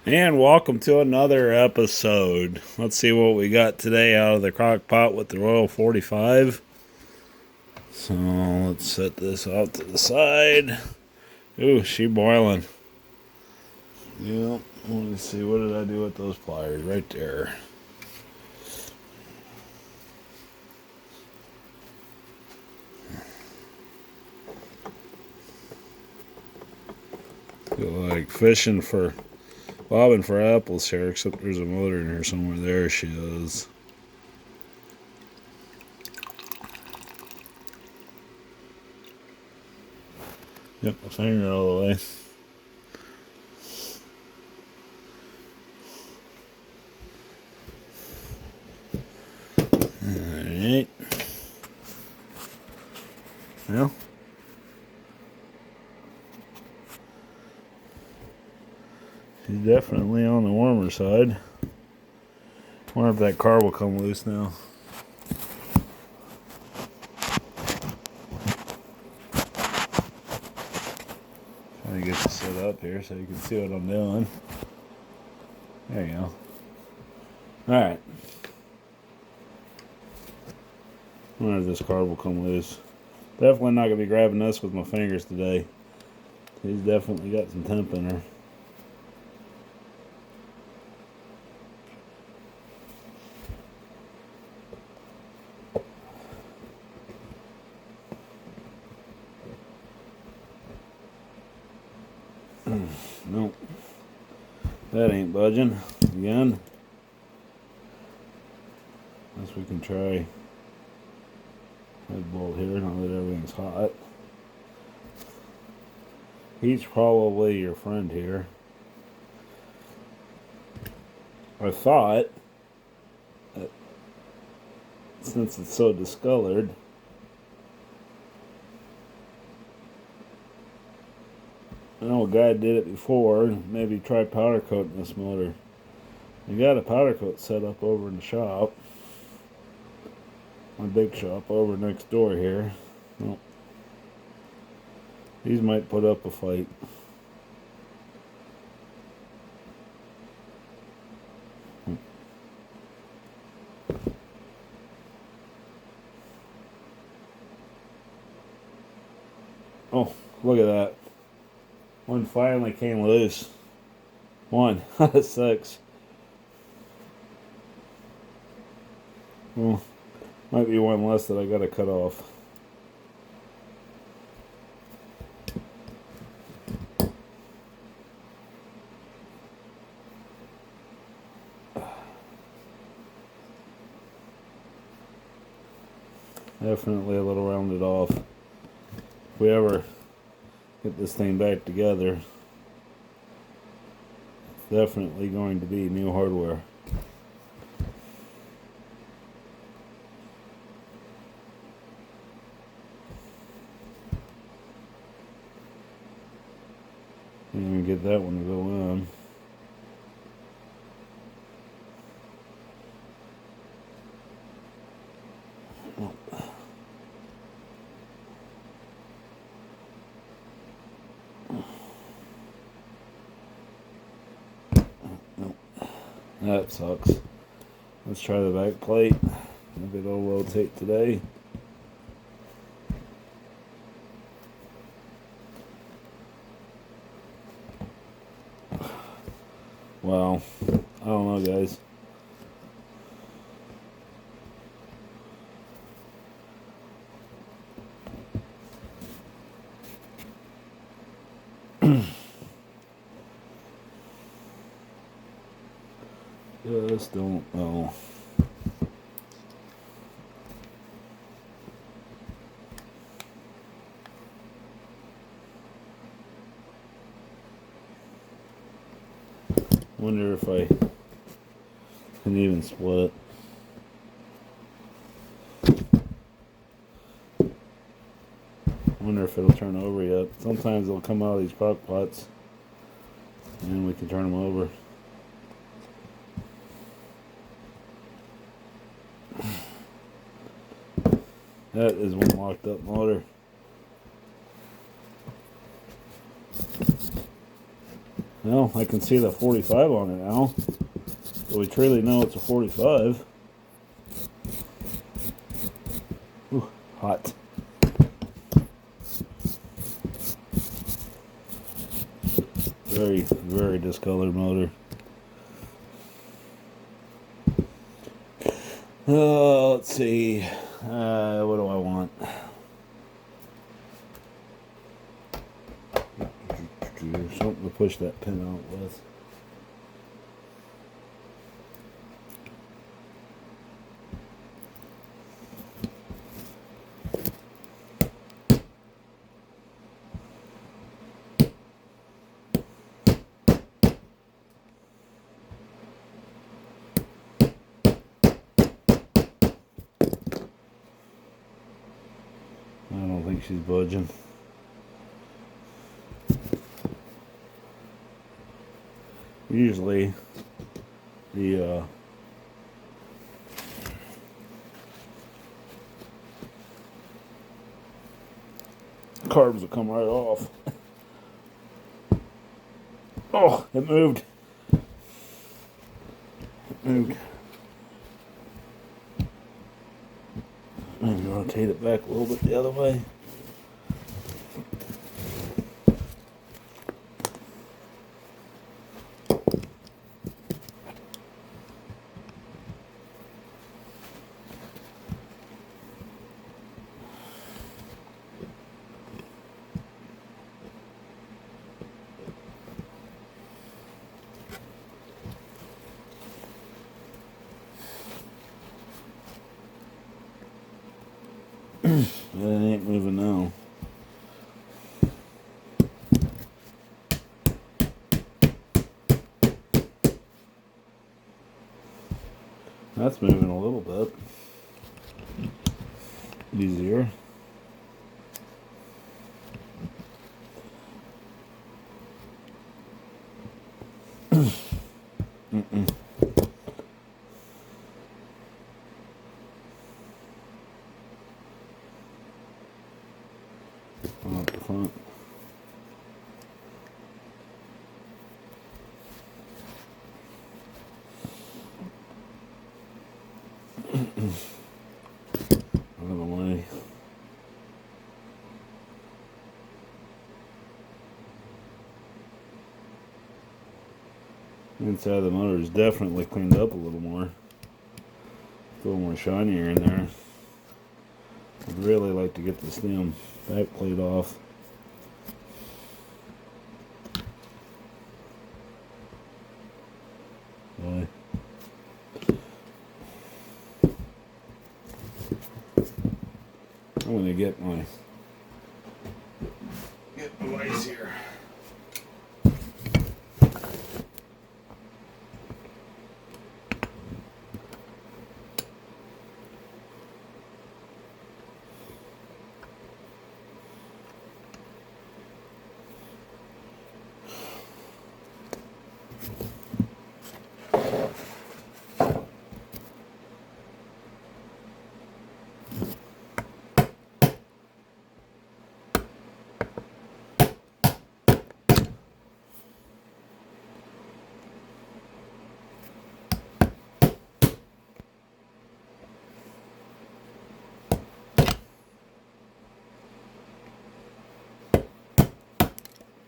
And welcome to another episode. Let's see what we got today out of the crock pot with the Royal 45. So let's set this out to the side. Ooh, she boiling. Yep, let me see, what did I do with those pliers? Right there. Feel like bobbing for apples here, except there's a motor in here somewhere. There she is. Yep, my finger all the way. Alright. Well, she's definitely on the warmer side. Wonder if that car will come loose now. Trying to get you set up here so you can see what I'm doing. There you go. Alright. Wonder if this car will come loose. Definitely not going to be grabbing this with my fingers today. He's definitely got some temp in her. Nope. That ain't budging. Again. Unless we can try head bolt here now that everything's hot. He's probably your friend here. I thought that since it's so discolored, I know a guy did it before. Maybe try powder coating this motor. We got a powder coat set up over in the shop. My big shop over next door here. Well, these might put up a fight. Oh, look at that. One finally came loose. One out of 6. Well, might be one less that I gotta cut off. Definitely a little rounded off. If we ever get this thing back together, it's definitely going to be new hardware. Can't even get that one to go in. That sucks. Let's try the back plate. Maybe it'll rotate today. Well, I don't know, guys. Just don't know. Wonder if I can even split. Wonder if it'll turn over yet. Sometimes they'll come out of these crock pots and we can turn them over. That is one locked up motor. Well, I can see the 45 on it now. So we truly know it's a 45. Ooh, hot. Very, very discolored motor. Let's see. What do I want? Something to push that pin out with. I don't think she's budging. Usually the carbs will come right off. Oh, it moved. It moved. I'm gonna rotate it back a little bit the other way. It ain't moving now. That's moving a little bit easier. Up the front. Out of the way. Inside of the motor is definitely cleaned up a little more. A little more shinier in there. I'd really like to get this damn back plate off. Boy. I'm gonna get my device here.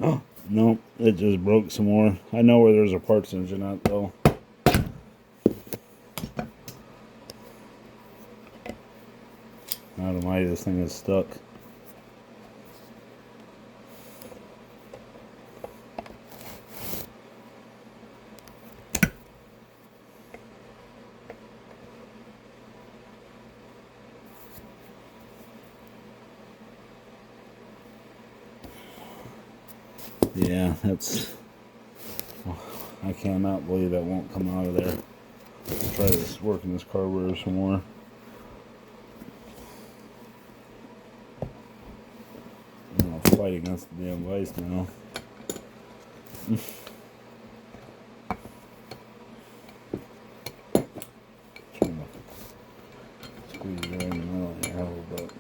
Oh, no, it just broke some more. I know where there's a parts engine at, though. I don't know why this thing is stuck. Yeah, that's... I cannot believe that won't come out of there. I'll try this, working this carburetor some more. I'm gonna fight against the damn vice now. Trying to squeeze it right in the middle here a little bit.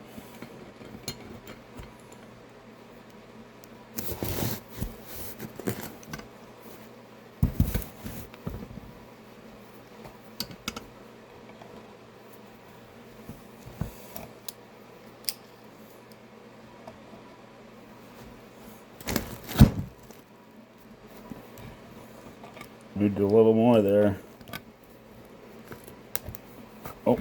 We do a little more there. Oh.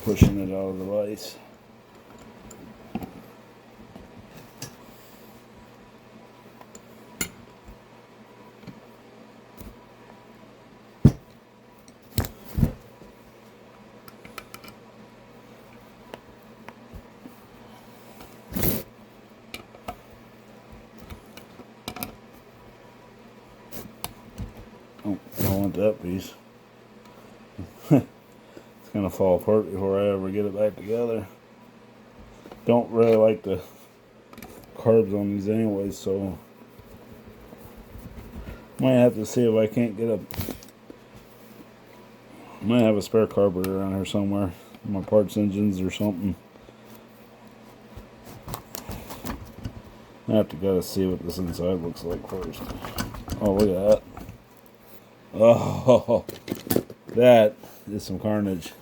Pushing it out of the vise. Oh, I don't want that piece. It's gonna fall apart before I ever get it back together. Don't really like the carbs on these anyways, so might have to see if I can't get a. Might have a spare carburetor around here somewhere, my parts engines or something. I have to gotta see what this inside looks like first. Oh, look at that! Oh, that is some carnage.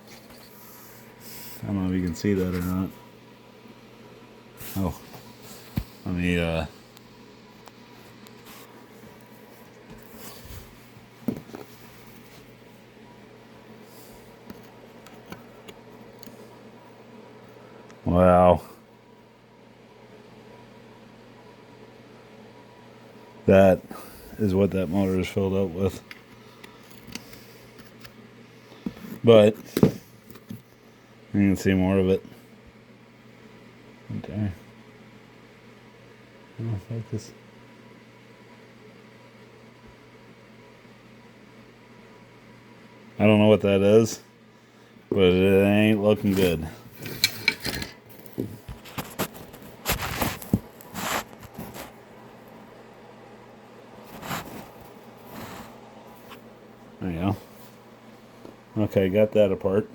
I don't know if you can see that or not. Oh, let me wow. That is what that motor is filled up with. But you can see more of it. Right there. I don't know if like this. I don't know what that is, but it ain't looking good. There you go. Okay, got that apart.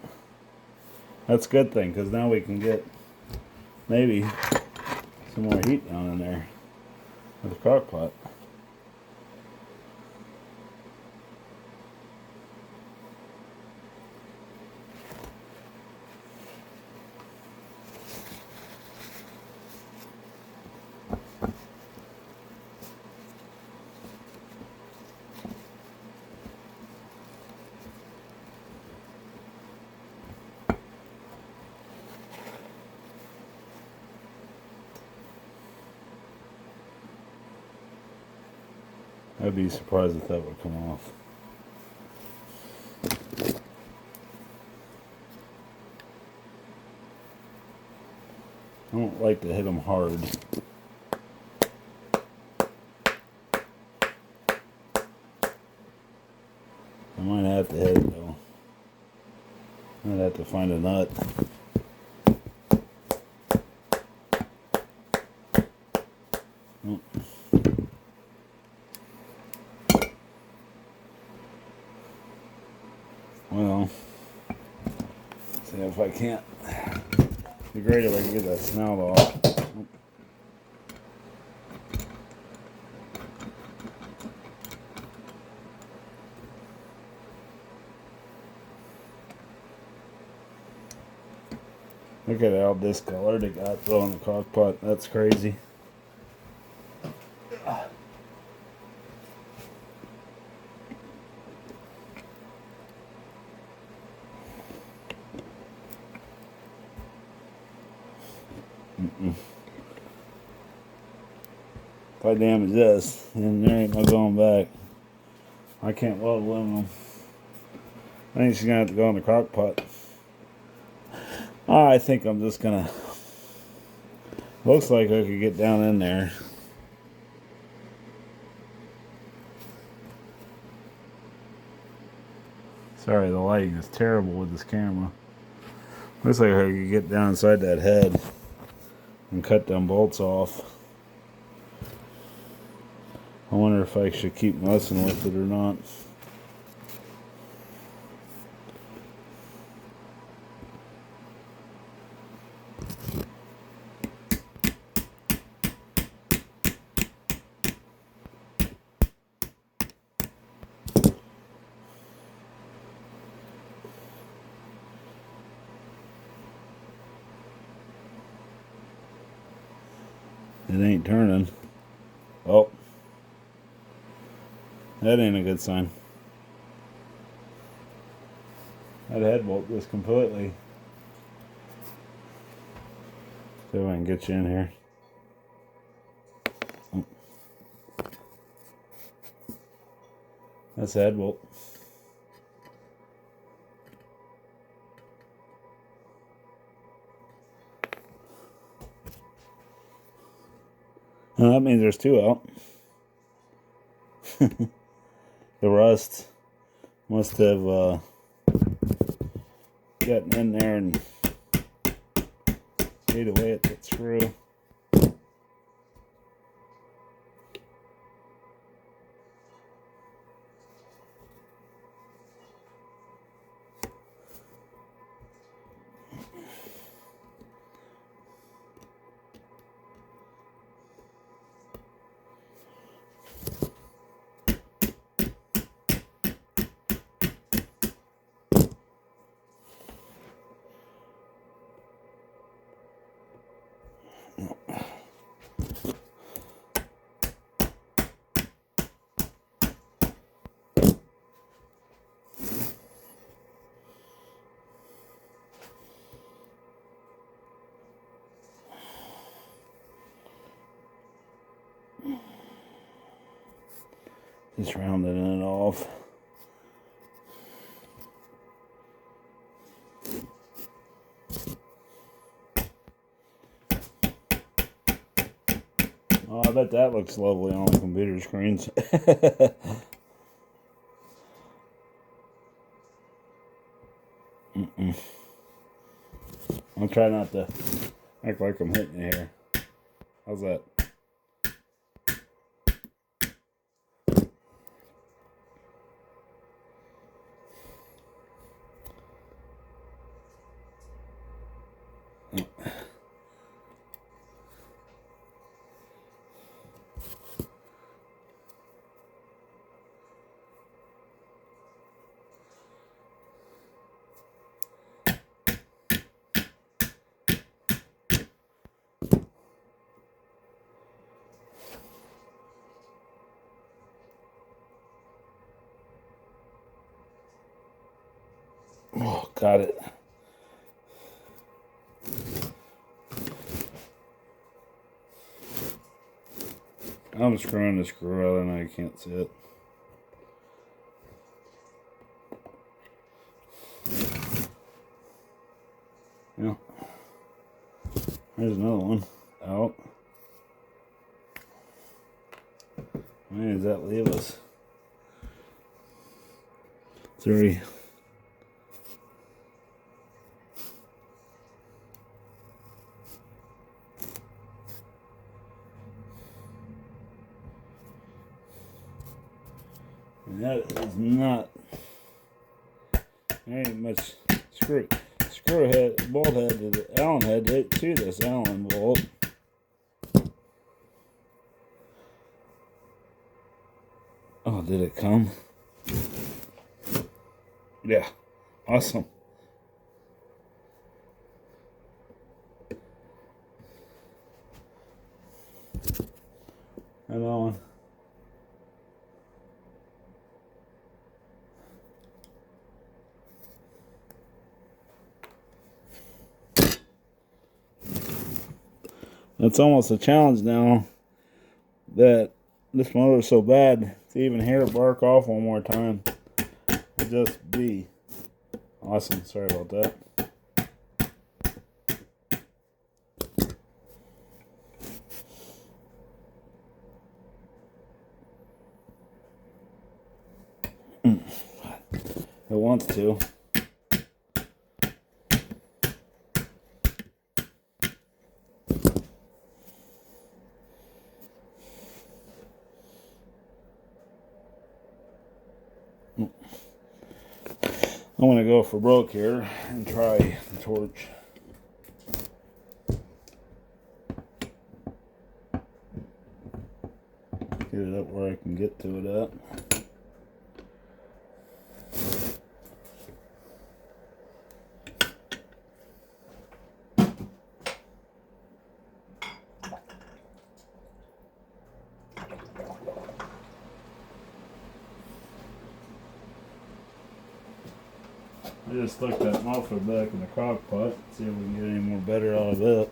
That's a good thing, because now we can get maybe some more heat down in there with the crock pot. I'd be surprised if that would come off. I don't like to hit them hard. I might have to hit it though. I might have to find a nut. Oh. Well, see if I can't. It'd be great if I could get that snout off. Look at how discolored it got though in the crock pot. That's crazy. If I damage this, then there ain't no going back. I can't weld aluminum. I think she's gonna have to go in the crock pot. I think I'm just gonna. Looks like I could get down in there. Sorry, the lighting is terrible with this camera. Looks like I could get down inside that head and cut them bolts off. I wonder if I should keep messing with it or not. It ain't turning. Oh. That ain't a good sign. That head bolt just completely. See if I can get you in here. Oh. That's the head bolt. Well, that means there's two out. The rust must have gotten in there and ate away at that screw. Just rounding it off. Oh, I bet that looks lovely on the computer screens. I'll try not to act like I'm hitting you here. How's that? Oh, got it. I'm screwing the screw out and I can't see it. Yeah. There's another one out. How many does that leave us? 3. And that is not very much screw head, bolt head to the Allen head to this Allen bolt. Oh, did it come? Yeah, awesome. Another one. It's almost a challenge now that this motor is so bad to even hear it bark off one more time. It'd just be awesome. Sorry about that. It wants to. I'm gonna go for broke here and try the torch. Get it up where I can get to it at. I just stuck that muffler back in the crock pot, see if we can get any more better out of it.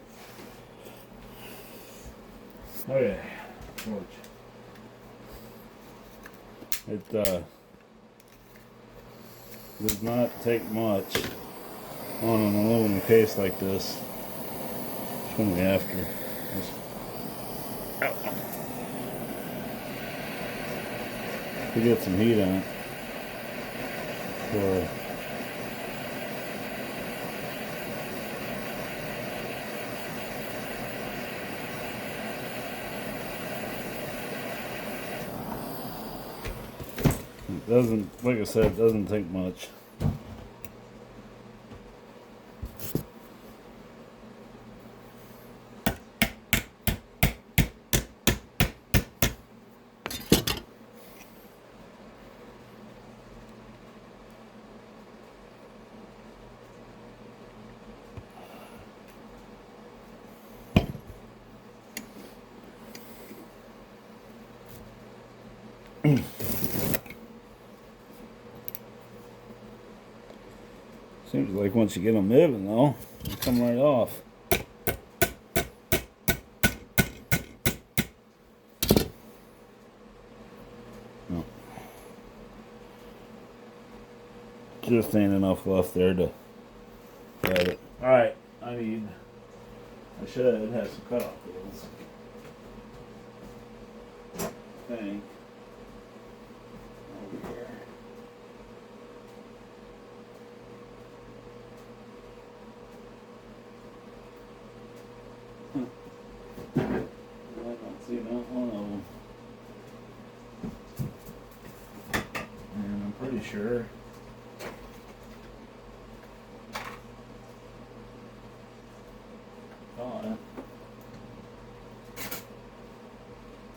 Okay, torch. It does not take much on an aluminum case like this. It's going to be after. To get some heat on it. So, it doesn't, like I said, it doesn't take much. Seems like once you get them moving, though, they come right off. No. Just ain't enough left there to cut it. Alright, I should have some cutoff wheels. Okay. Over here. I don't see not one of them. And I'm pretty sure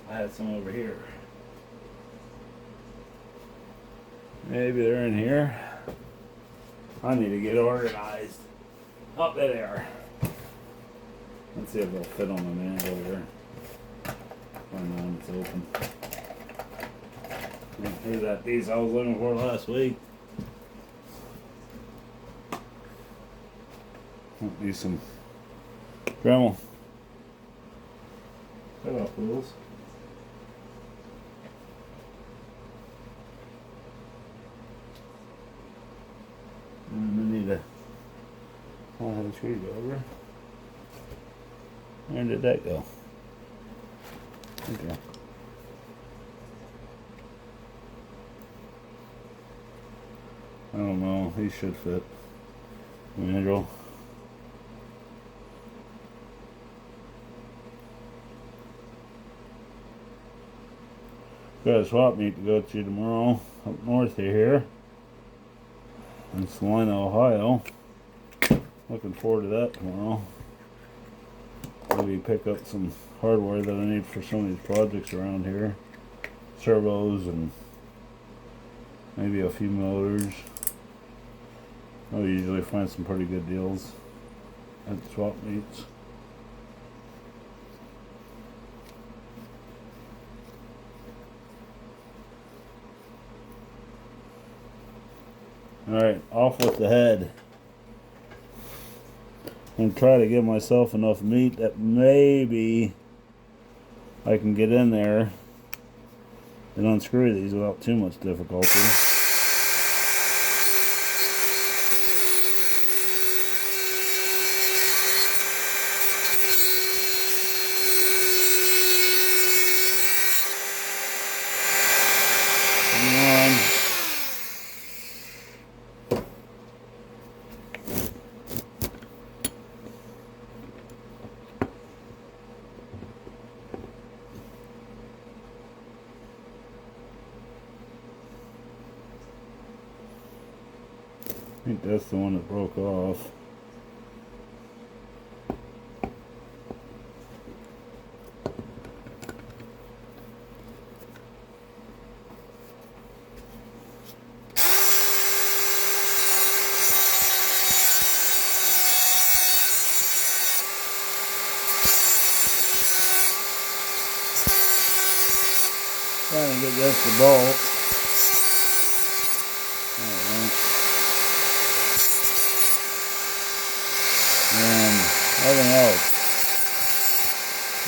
I had some over here. Maybe they're in here. I need to get organized. Oh, there they are. Let's see if they'll fit on the mantle here. Find out when it's open. Here's that piece I was looking for last week. Need some Dremel. Cut off wheels. And I need a flathead screwdriver. Where did that go? Okay. I don't know. He should fit. Mandrel. Got a swap meet to go to tomorrow up north of here in Salina, Ohio. Looking forward to that tomorrow. Maybe pick up some hardware that I need for some of these projects around here. Servos and maybe a few motors. I usually find some pretty good deals at the swap meets. Alright, off with the head. And try to give myself enough meat that maybe I can get in there and unscrew these without too much difficulty. think that's the one that broke off. Trying to get just the bolt. And nothing else.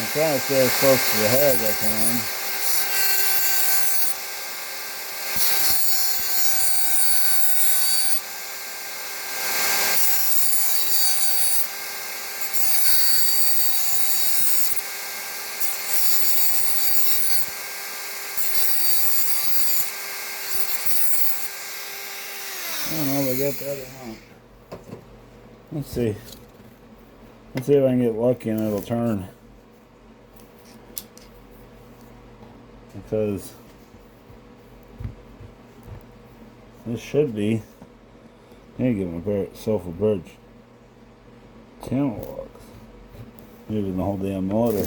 I'm trying to stay as close to the head as I can. I don't know if I got that or not. Let's see. Let's see if I can get lucky and it'll turn. Because this should be. I need to give myself a bridge. Channel locks. Moving the whole damn motor.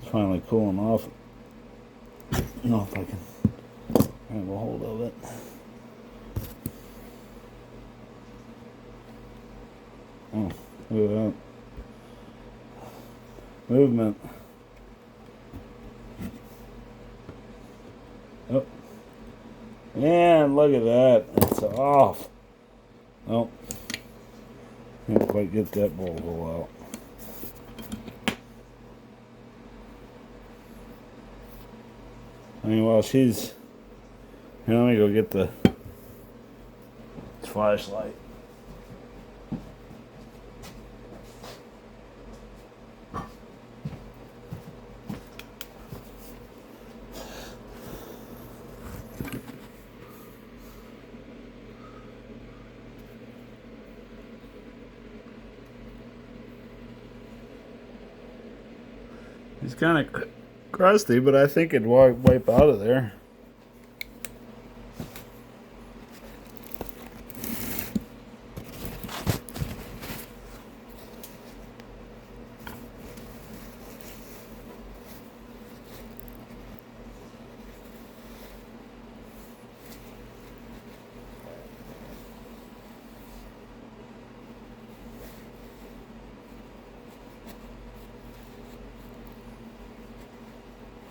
It's finally cooling off. I don't know if I can grab a hold of it. Oh, look at that. Movement. Oh. And look at that. It's off. Oh. Can't quite get that bolt hole out. I mean, while she's... Here, let me go get the flashlight. It's kind of crusty, but I think it'd wipe out of there.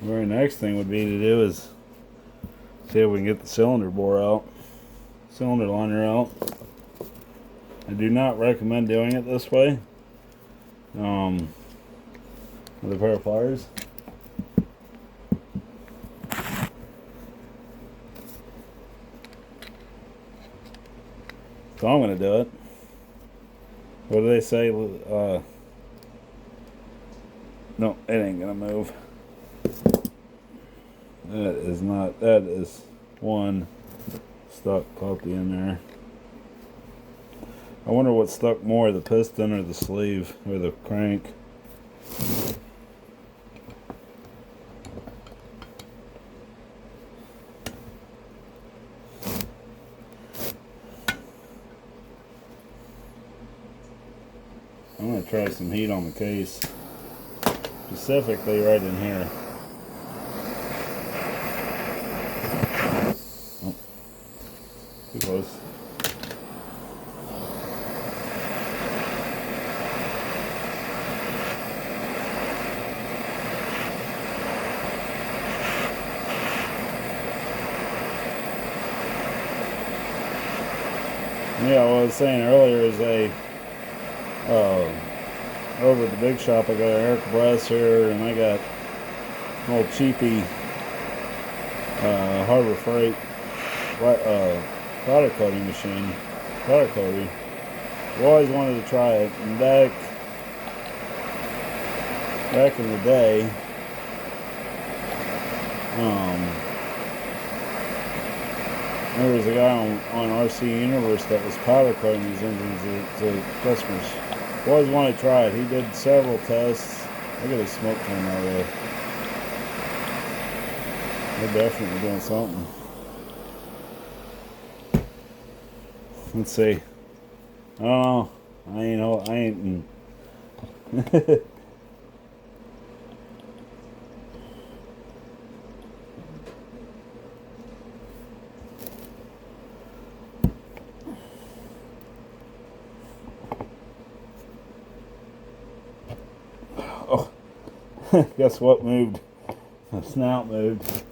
The very next thing would be to do is see if we can get the cylinder bore out, cylinder liner out. I do not recommend doing it this way with a pair of pliers. So I'm going to do it. What do they say? No, it ain't going to move. That is not, that is one stuck puppy in there. I wonder what stuck more, the piston or the sleeve or the crank. I'm going to try some heat on the case, specifically right in here. Too close. Yeah, what I was saying earlier is over at the big shop I got an air compressor and I got an old cheapy Harbor Freight powder coating machine, powder coating. I've always wanted to try it, and back in the day, there was a guy on RC Universe that was powder coating these engines to customers. I've always wanted to try it. He did several tests. Look at the smoke coming out of there. They're definitely doing something. Let's see. I don't know. I ain't. Oh, guess what moved? The snout moved.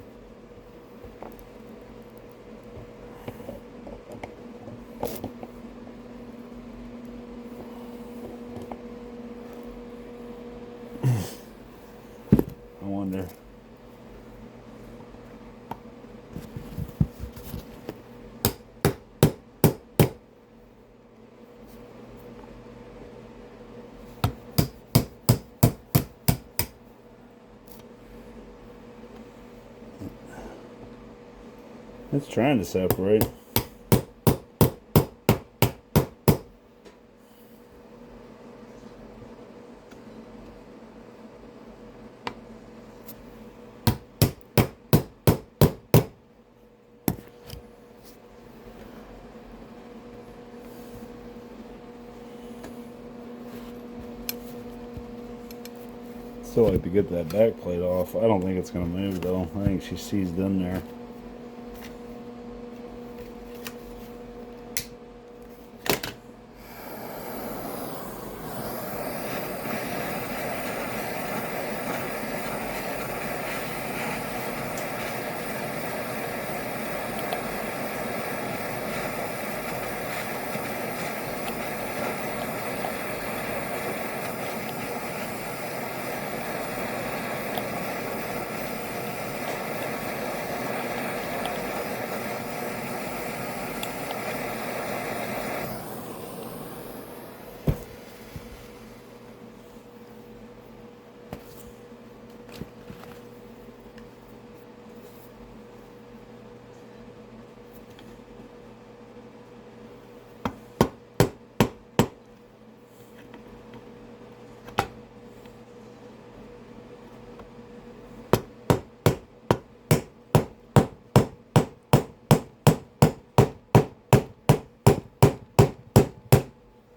I wonder. It's trying to separate. Still like to get that back plate off. I don't think it's going to move though. I think she's seized in there.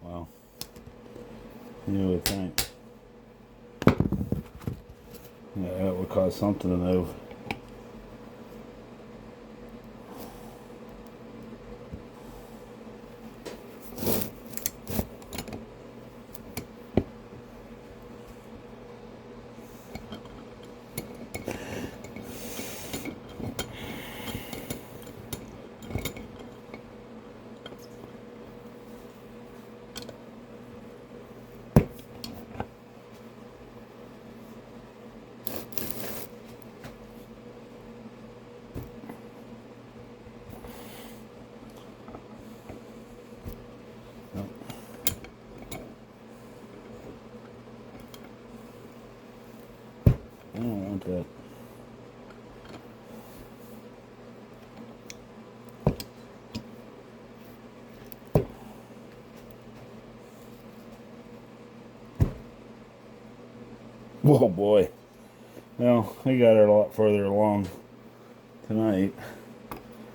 Wow. You would think. Yeah, that would cause something to move. I don't want that. Whoa, boy. Well, we got her a lot further along tonight.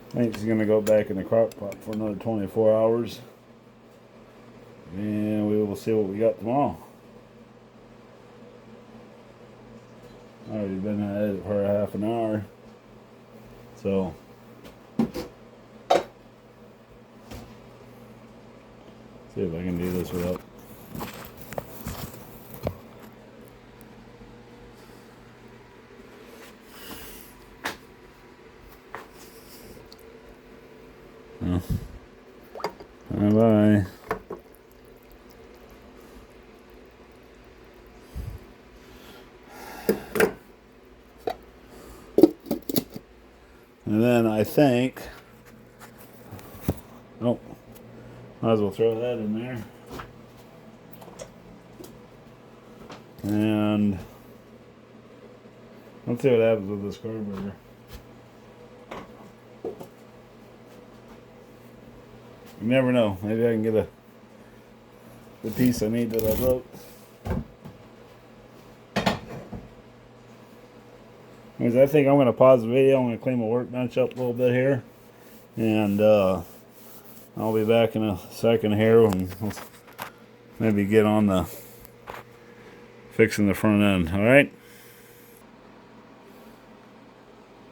I think she's going to go back in the crock pot for another 24 hours. And we will see what we got tomorrow. Already been at it for a half an hour. So, see if I can do this without. Oh. Bye-bye. And then I think, oh, might as well throw that in there. And let's see what happens with this carburetor. You never know. Maybe I can get the piece I need that I wrote. Anyways, I think I'm going to pause the video. I'm going to clean my workbench up a little bit here. And I'll be back in a second here and we'll maybe get on the fixing the front end. Alright?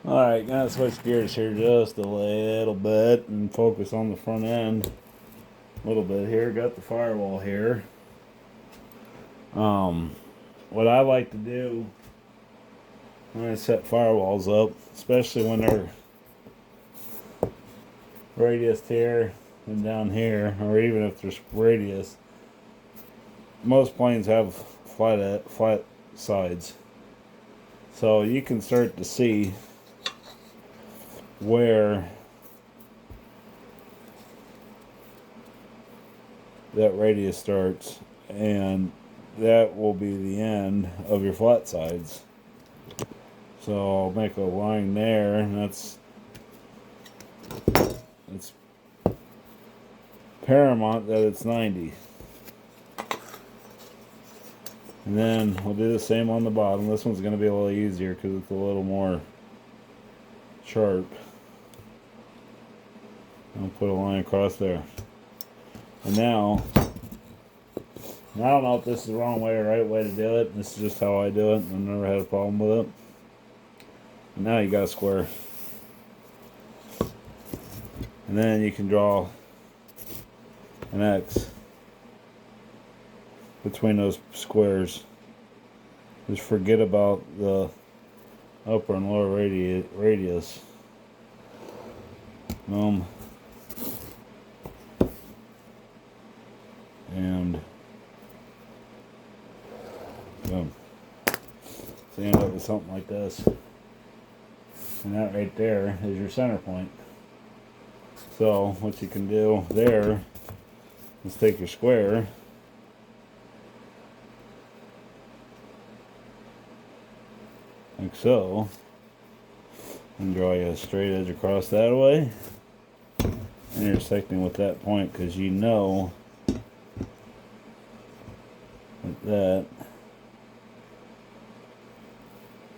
Alright, gonna switch gears here just a little bit and focus on the front end a little bit here. Got the firewall here. What I like to do when I set firewalls up, especially when they're radius here and down here, or even if there's radius, most planes have flat sides. So you can start to see where that radius starts, and that will be the end of your flat sides. So I'll make a line there, and it's paramount that it's 90. And then we'll do the same on the bottom. This one's going to be a little easier because it's a little more sharp. I'll put a line across there. And now, I don't know if this is the wrong way or right way to do it. This is just how I do it. I've never had a problem with it. And now you got a square. And then you can draw an X between those squares. Just forget about the upper and lower radius. And boom. So you end up with something like this. And that right there is your center point. So what you can do there is take your square like so and draw you a straight edge across that way, intersecting with that point, because you know that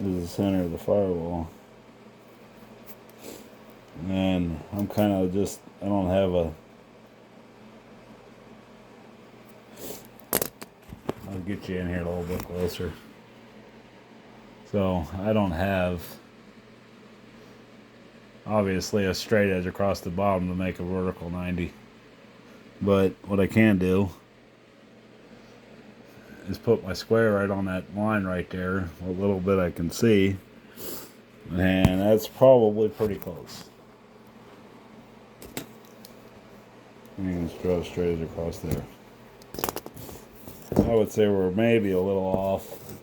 is the center of the firewall. And I'm kind of just, I don't have a, I'll get you in here a little bit closer. So I don't have, obviously, a straight edge across the bottom to make a vertical 90. But what I can do is put my square right on that line right there, a little bit I can see, and that's probably pretty close. And you can just draw a straight edge across there. I would say we're maybe a little off.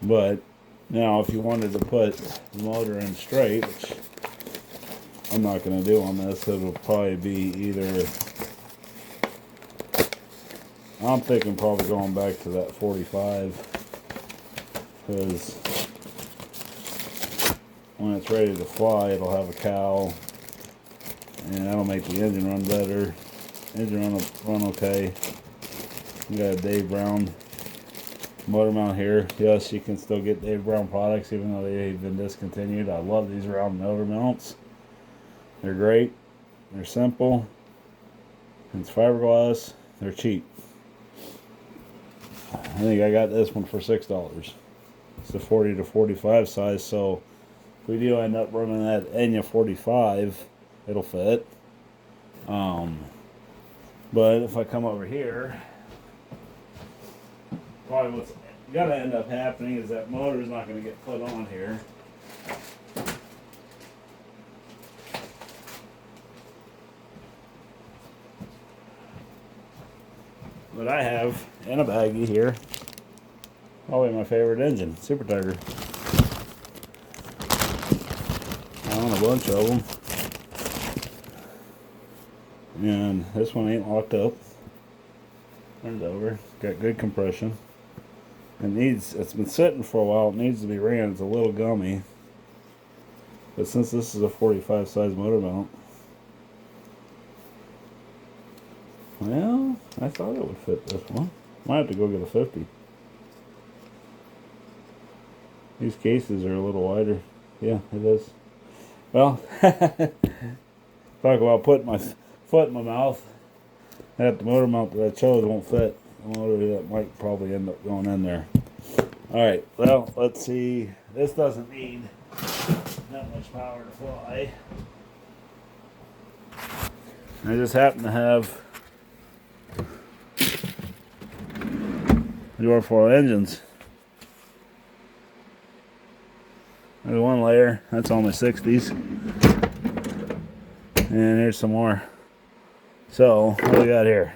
But now if you wanted to put the motor in straight, which I'm not going to do on this, it'll probably be either, I'm thinking probably going back to that 45, because when it's ready to fly, it'll have a cowl, and that'll make the engine run better. Engine run okay. We got a Dave Brown motor mount here. Yes, you can still get Dave Brown products even though they've been discontinued. I love these round motor mounts. They're great. They're simple. It's fiberglass. They're cheap. I think I got this one for $6. It's the 40 to 45 size, so if we do end up running that Enya 45, it'll fit. But if I come over here, probably what's going to end up happening is that motor is not going to get put on here. But I have in a baggie here probably my favorite engine, Super Tiger. I own a bunch of them. And this one ain't locked up. Turns over. Got good compression. It's been sitting for a while. It needs to be ran. It's a little gummy. But since this is a 45 size motor mount, well, I thought it would fit this one. Might have to go get a 50. These cases are a little wider. Yeah, it is. Well, Talk about putting my foot in my mouth. That the motor mount that I chose won't fit. The motor that might probably end up going in there. Alright, well, let's see. This doesn't need that much power to fly. I just happen to have the four engines. There's one layer. That's all my 60s. And here's some more. So, what do we got here?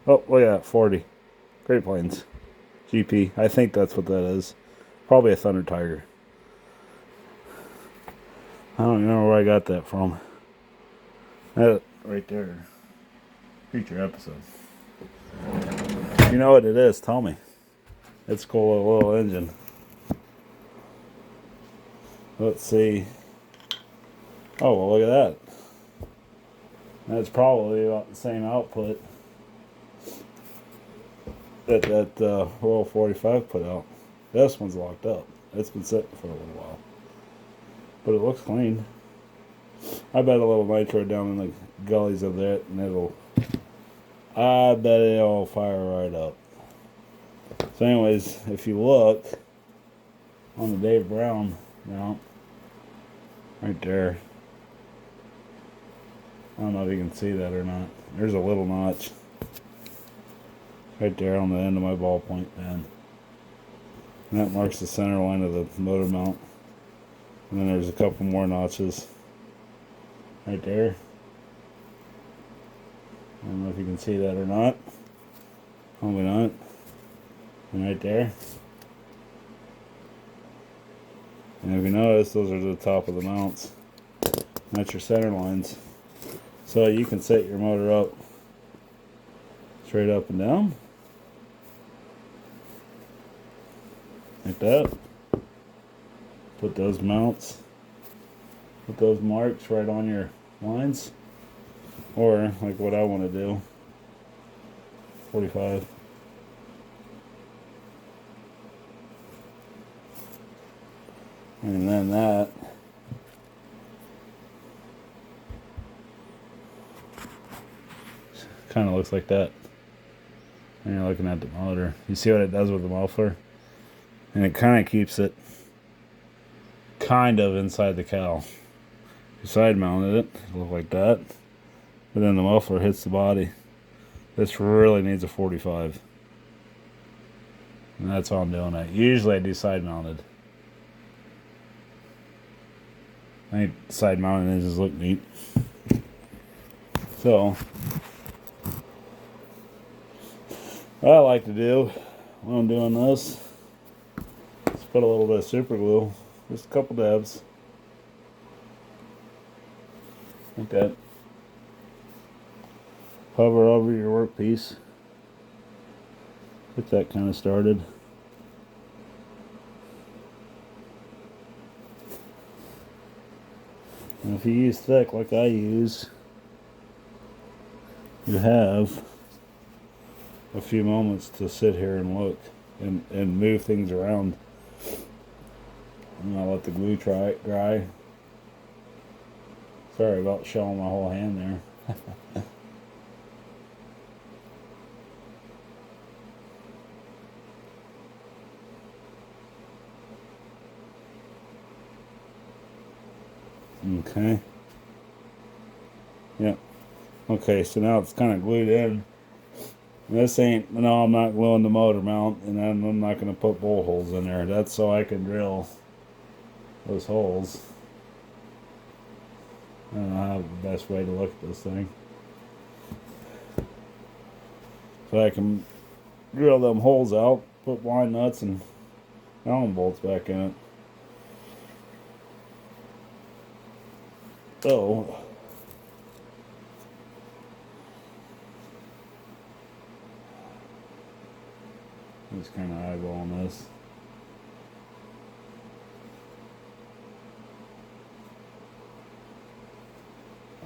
Oh, look at that, 40. Great Plains. GP. I think that's what that is. Probably a Thunder Tiger. I don't remember where I got that from. That right there. Future episode. If you know what it is, tell me. It's a cool little engine. Let's see. Oh, well, look at that. That's probably about the same output that Royal 45 put out. This one's locked up. It's been sitting for a little while. But it looks clean. I bet a little nitro down in the gullies of that, and I bet it'll fire right up. So anyways, if you look on the Dave Brown mount, right there, I don't know if you can see that or not. There's a little notch right there on the end of my ballpoint pen. And that marks the center line of the motor mount. And then there's a couple more notches right there. I don't know if you can see that or not. Probably not. And right there. And if you notice, those are the top of the mounts. That's your center lines. So you can set your motor up straight up and down. Like that. Put those mounts, put those marks right on your lines. Or, like what I want to do, 45. And then that. Kind of looks like that. And you're looking at the motor. You see what it does with the muffler? And it kind of keeps it kind of inside the cowl. If you side mounted it, it'll look like that. But then the muffler hits the body. This really needs a 45. And that's how I'm doing it. Usually I do side mounted. I think side mounted engines look neat. So, what I like to do when I'm doing this is put a little bit of super glue, just a couple dabs, like that. Hover over your workpiece, get that kind of started. And if you use thick like I use, you have a few moments to sit here and look and move things around. And I'll let the glue dry. Sorry about showing my whole hand there. Okay. Yep. Okay, so now it's kind of glued in. This ain't, no, I'm not gluing the motor mount, and then I'm not going to put bowl holes in there. That's so I can drill those holes. I don't know how the best way to look at this thing. So I can drill them holes out, put blind nuts and Allen bolts back in it. So, just kind of eyeballing this.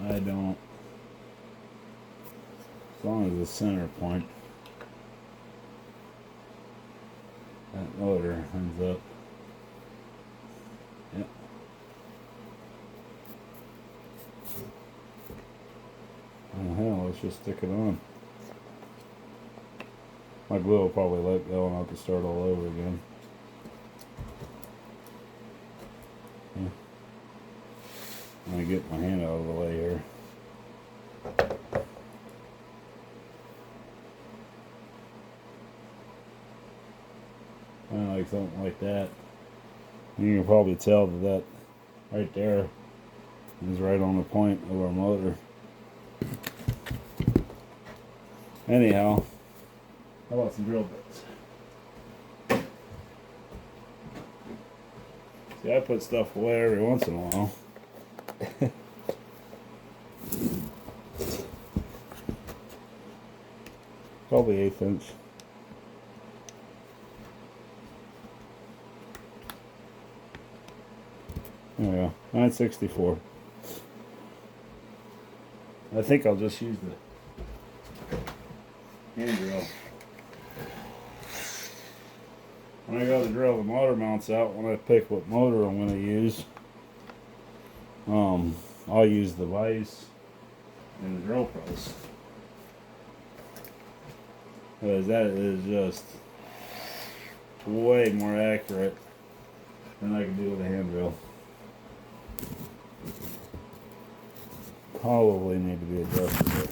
I don't, as long as the center point, that motor ends up, yep. let's just stick it on. My glue will probably let go and I'll have to start all over again. Yeah. I'm gonna get my hand out of the way here. Kind of like something like that. You can probably tell that right there is right on the point of our motor. Anyhow, how about some drill bits? See, I put stuff away every once in a while. Probably 1/8 inch. There we go, 9/64. I think I'll just use the hand drill. When I go to drill the motor mounts out, when I pick what motor I'm going to use, I'll use the vise and the drill press. Because that is just way more accurate than I can do with a hand drill. Probably need to be adjusted there.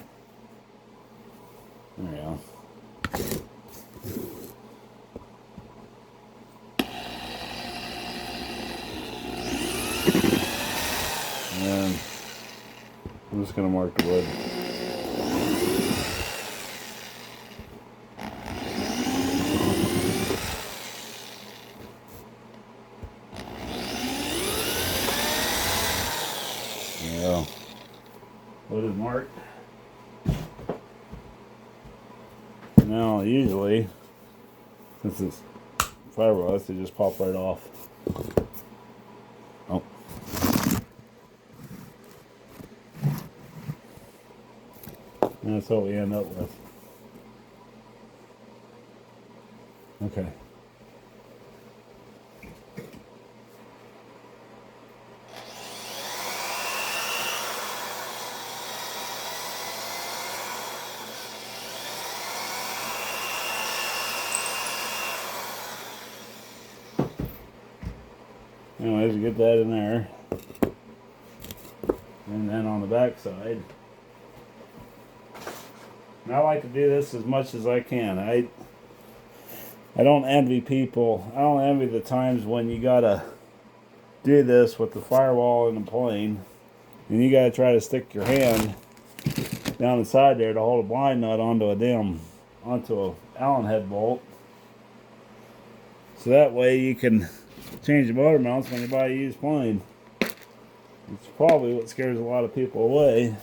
There we go. And I'm just going to mark the wood. There we go. Wood is marked. Now, usually, since it's fiberglass, they just pop right off. Oh. And that's what we end up with. Okay. Anyways, you get that in there. And then on the back side, and I like to do this as much as I can. I don't envy people. I don't envy the times when you gotta do this with the firewall and the plane, and you gotta try to stick your hand down the side there to hold a blind nut onto a Allen head bolt. So that way you can change the motor mounts when you buy a used plane. It's probably what scares a lot of people away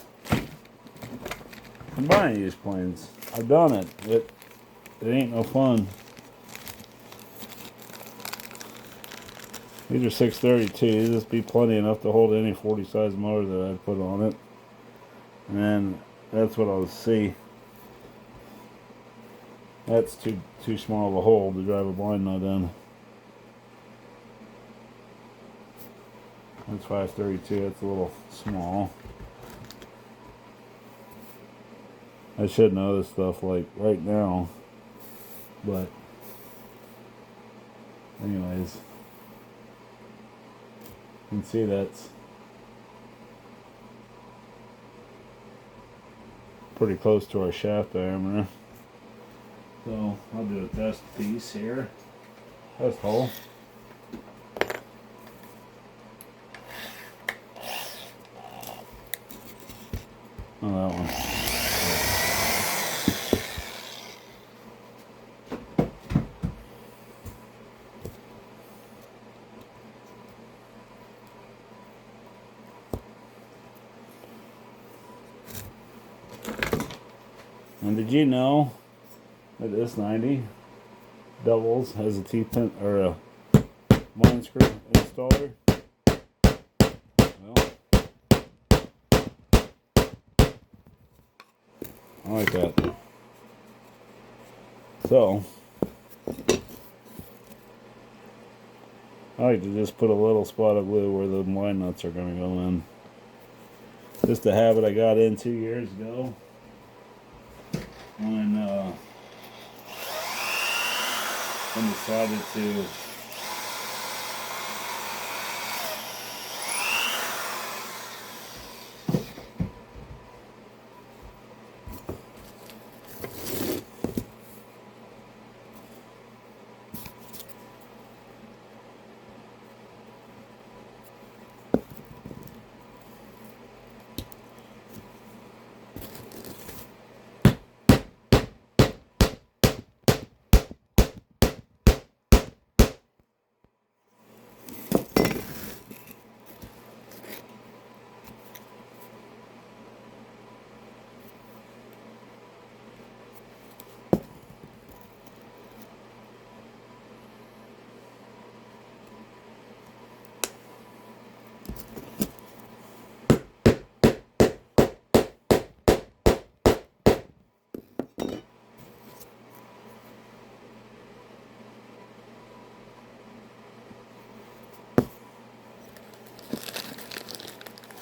from buying used planes. I've done it, but it ain't no fun. These are 632s. This be plenty enough to hold any 40 size motor that I put on it. And then that's what I'll see. That's too small of a hole to drive a blind nut in. That's 532. That's a little small. I should know this stuff like right now, but anyways, you can see that's pretty close to our shaft diameter. So I'll do a test piece here. Test hole. Oh, that one. And did you know that this 90 doubles as a T-pin or a line screw installer? Well, I like that. So, I like to just put a little spot of glue where the line nuts are going to go in. Just a habit I got in 2 years ago. when decided to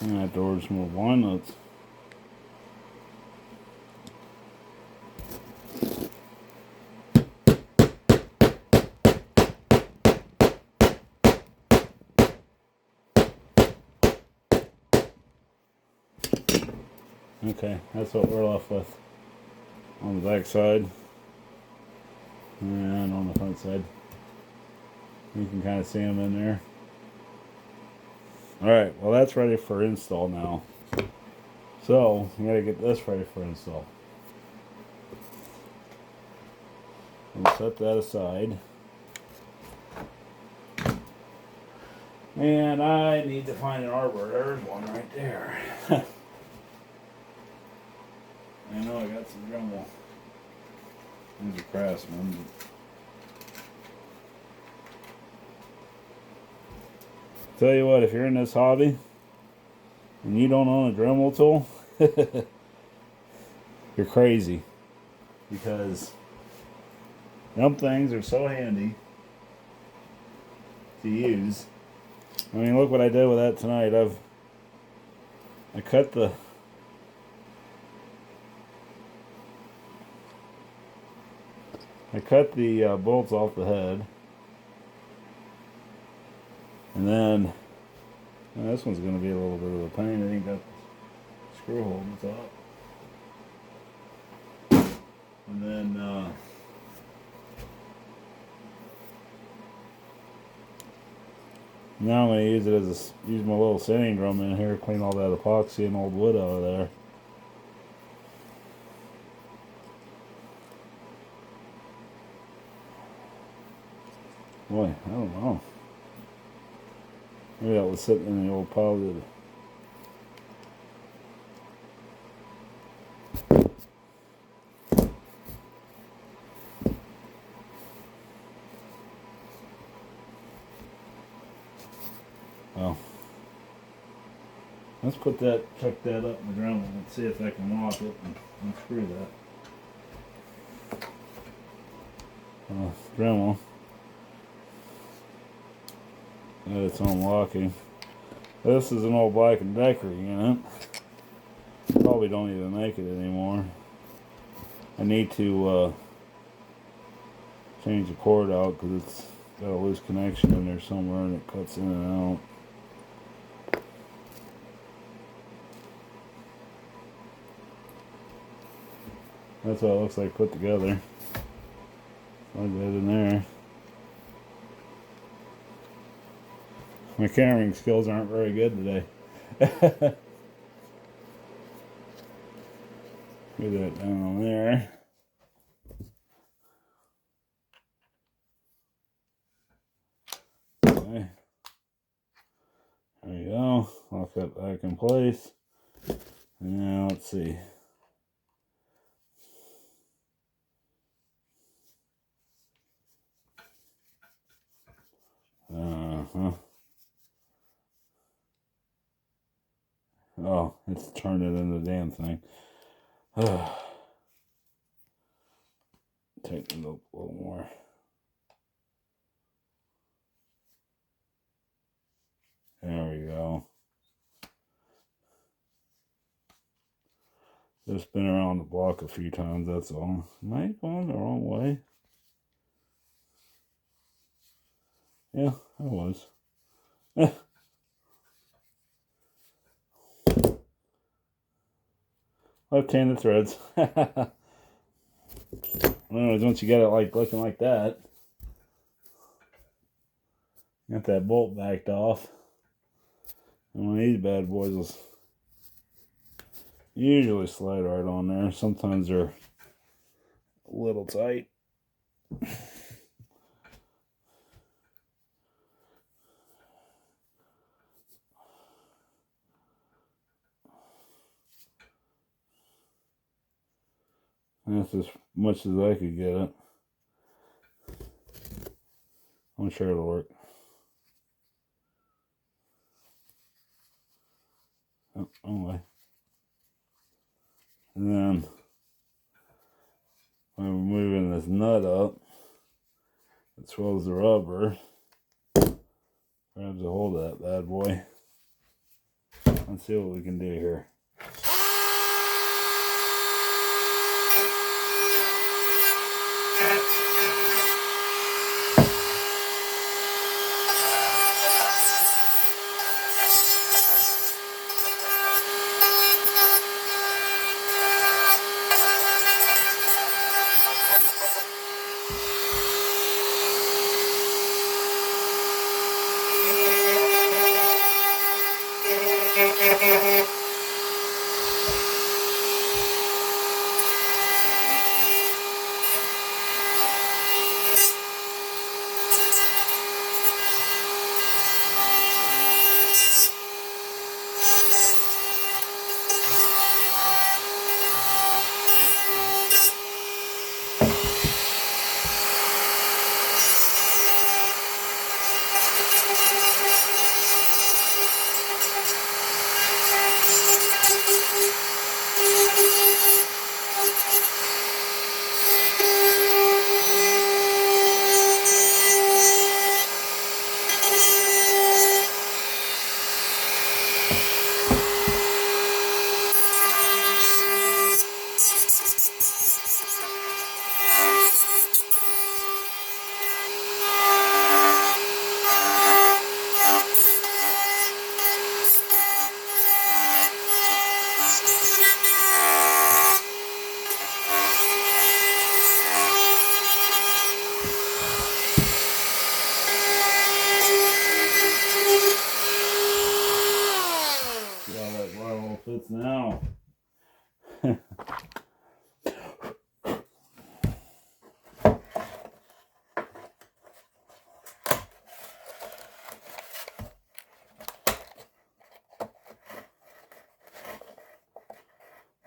that door's more walnuts. Okay, that's what we're left with on the back side and on the front side. You can kind of see them in there. Alright, well that's ready for install now. So, you gotta get this ready for install. We'll set that aside. And I need to find an arbor. There's one right there. I know I got some Dremel. These are Craftsman. Tell you what, if you're in this hobby and you don't own a Dremel tool, you're crazy. Because them things are so handy to use. I mean, look what I did with that tonight. I cut the bolts off the head, and then this one's going to be a little bit of a pain. It ain't got the screw hole on the top, and then now I'm going to use it as use my little sanding drum in here, clean all that epoxy and old wood out of there. Boy, I don't know. Maybe that was sitting in the old pile of well, let's chuck that up in the Dremel and see if I can lock it and unscrew that. Dremel. It's unlocking. This is an old Black & Decker unit. Probably don't even make it anymore. I need to change the cord out because it's got a loose connection in there somewhere and it cuts in and out. That's what it looks like put together. Plug that in there. My carrying skills aren't very good today. Put that down there. Okay. There you go. Lock that back in place. Now let's see. Oh, it's turned it into the damn thing. Tighten it up a little more. There we go. Just been around the block a few times, that's all. Am I going the wrong way? Yeah, I was. Left-handed threads. Anyways, once you get it like looking like that, got that bolt backed off. And one of these bad boys will usually slide right on there. Sometimes they're a little tight. That's as much as I could get it. I'm sure it'll work. Oh, anyway. And then when we're moving this nut up, it swells the rubber, grabs a hold of that bad boy. Let's see what we can do here. Fits now.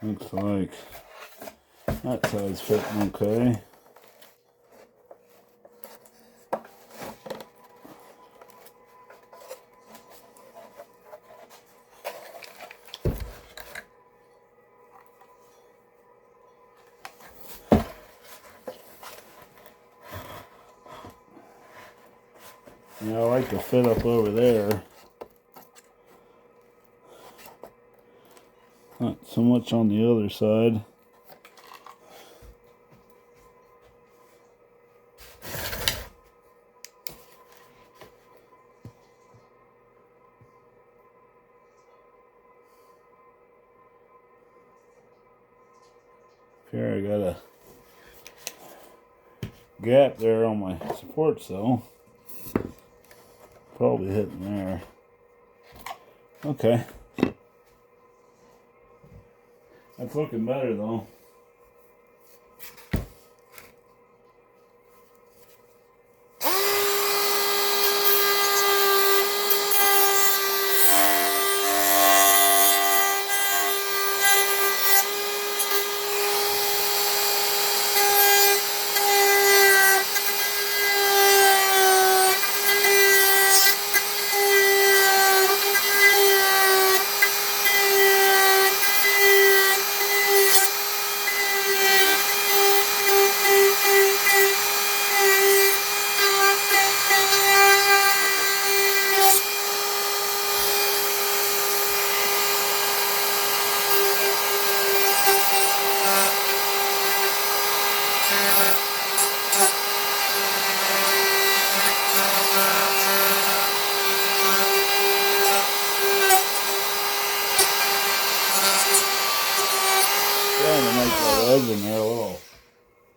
Looks like that side's fitting okay. Yeah, I like to fit up over there. Not so much on the other side. Here I got a gap there on my supports though. Probably hitting there. Okay. That's looking better though.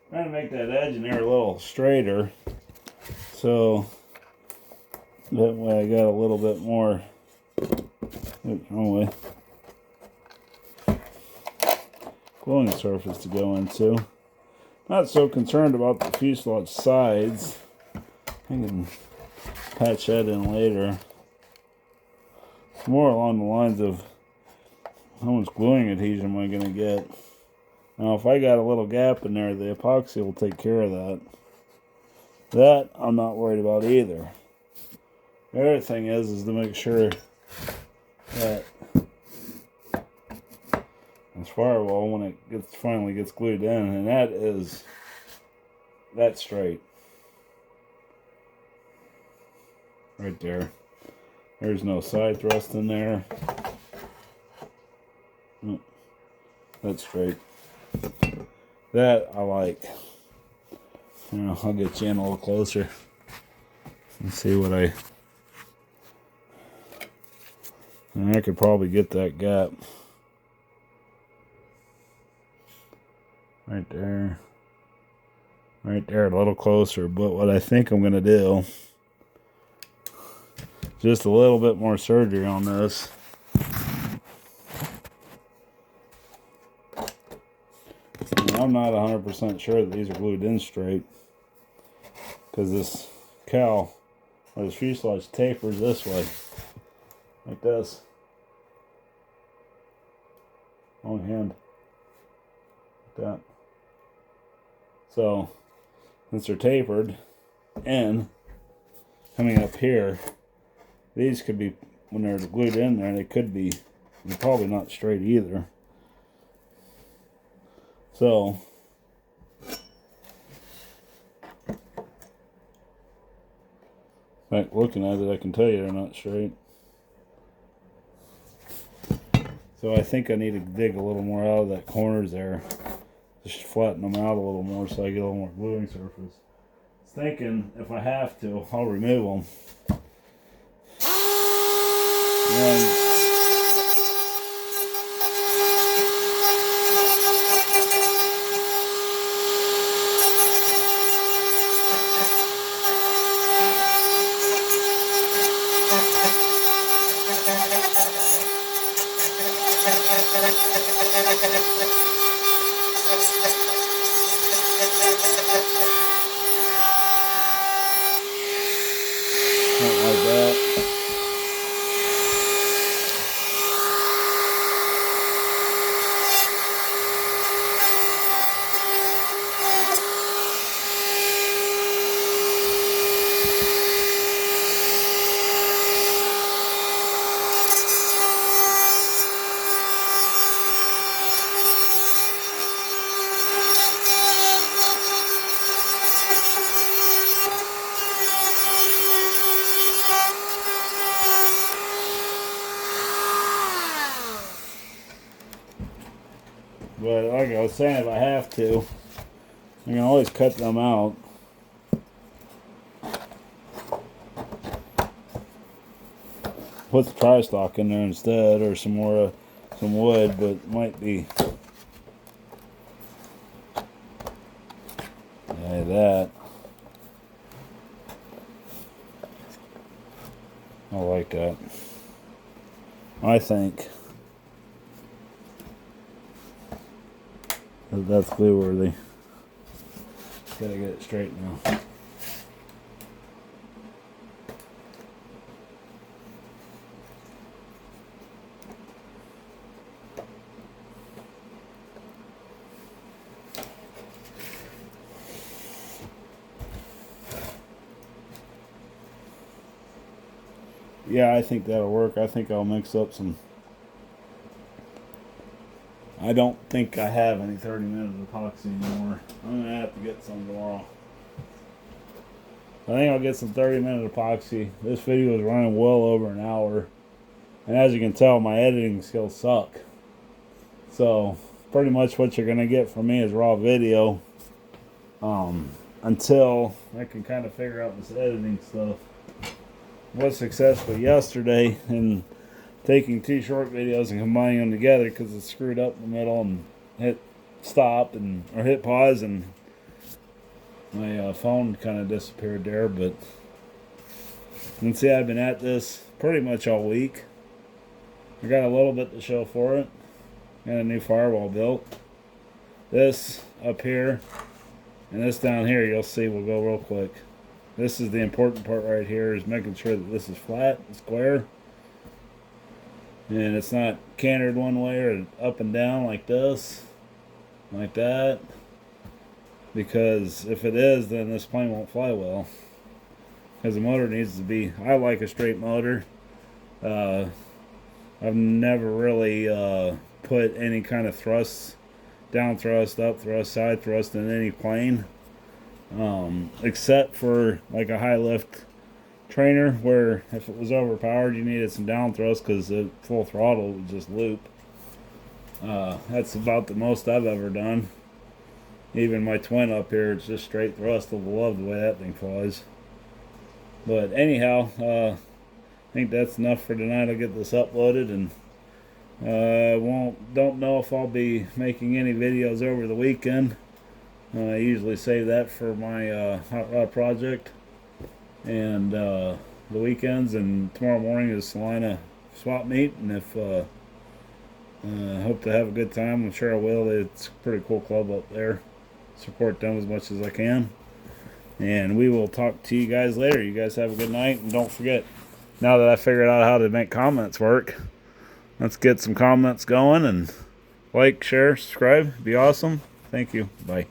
trying to make that edge in there a little straighter. So that way I got a little bit more gluing surface to go into. Not so concerned about the fuselage sides. I can patch that in later. It's more along the lines of how much gluing adhesion am I going to get. Now if I got a little gap in there, the epoxy will take care of that. That I'm not worried about either. The other thing is to make sure that this firewall, when it finally gets glued in, and that's straight. Right there. There's no side thrust in there. That's straight. That I like. I'll get you in a little closer and see what I could probably get that gap. Right there, a little closer. But what I think I'm going to do, just a little bit more surgery on this. I'm not 100% sure that these are glued in straight, because this cowl, or this fuselage, tapers this way, like this. Wrong hand. Like that. So, since they're tapered and coming up here, these could be, when they're glued in there, they're probably not straight either. So, like looking at it, I can tell you they're not straight. So I think I need to dig a little more out of that corners there. Just flatten them out a little more so I get a little more gluing surface. I was thinking if I have to, I'll remove them. And something like that. But like I was saying, if I have to, I can always cut them out. Put the tri-stock in there instead, or some wood, but it might be that. I like that. I think that's glue worthy. Gotta get it straight now. Yeah, I think that'll work. I think I'll mix up some. I don't think I have any 30-minute epoxy anymore. I'm going to have to get some tomorrow. I think I'll get some 30-minute epoxy. This video is running well over an hour. And as you can tell, my editing skills suck. So, pretty much what you're going to get from me is raw video. Until I can kind of figure out this editing stuff. Was successful yesterday in taking two short videos and combining them together because it's screwed up in the middle and hit stop and or hit pause, and my phone kind of disappeared there. But you can see I've been at this pretty much all week. I got a little bit to show for it. Got a new firewall built. This up here and this down here, you'll see, we'll go real quick. This is the important part right here, is making sure that this is flat and square. And it's not cantered one way or up and down like this, like that. Because if it is, then this plane won't fly well. Because the motor needs to be, I like a straight motor. I've never really put any kind of thrust, down thrust, up thrust, side thrust in any plane. Except for like a high lift trainer, where if it was overpowered you needed some down thrust because at full throttle would just loop. That's about the most I've ever done. Even my twin up here, it's just straight thrust. I love the way that thing flies. But anyhow, I think that's enough for tonight. I'll get this uploaded, and don't know if I'll be making any videos over the weekend. I usually save that for my hot rod project and the weekends, and tomorrow morning is Salina swap meet, and if hope to have a good time. I'm sure I will. It's a pretty cool club up there. Support them as much as I can, and we will talk to you guys later. You guys have a good night, and don't forget, now that I figured out how to make comments work, let's get some comments going, and like, share, subscribe. Be awesome. Thank you. Bye.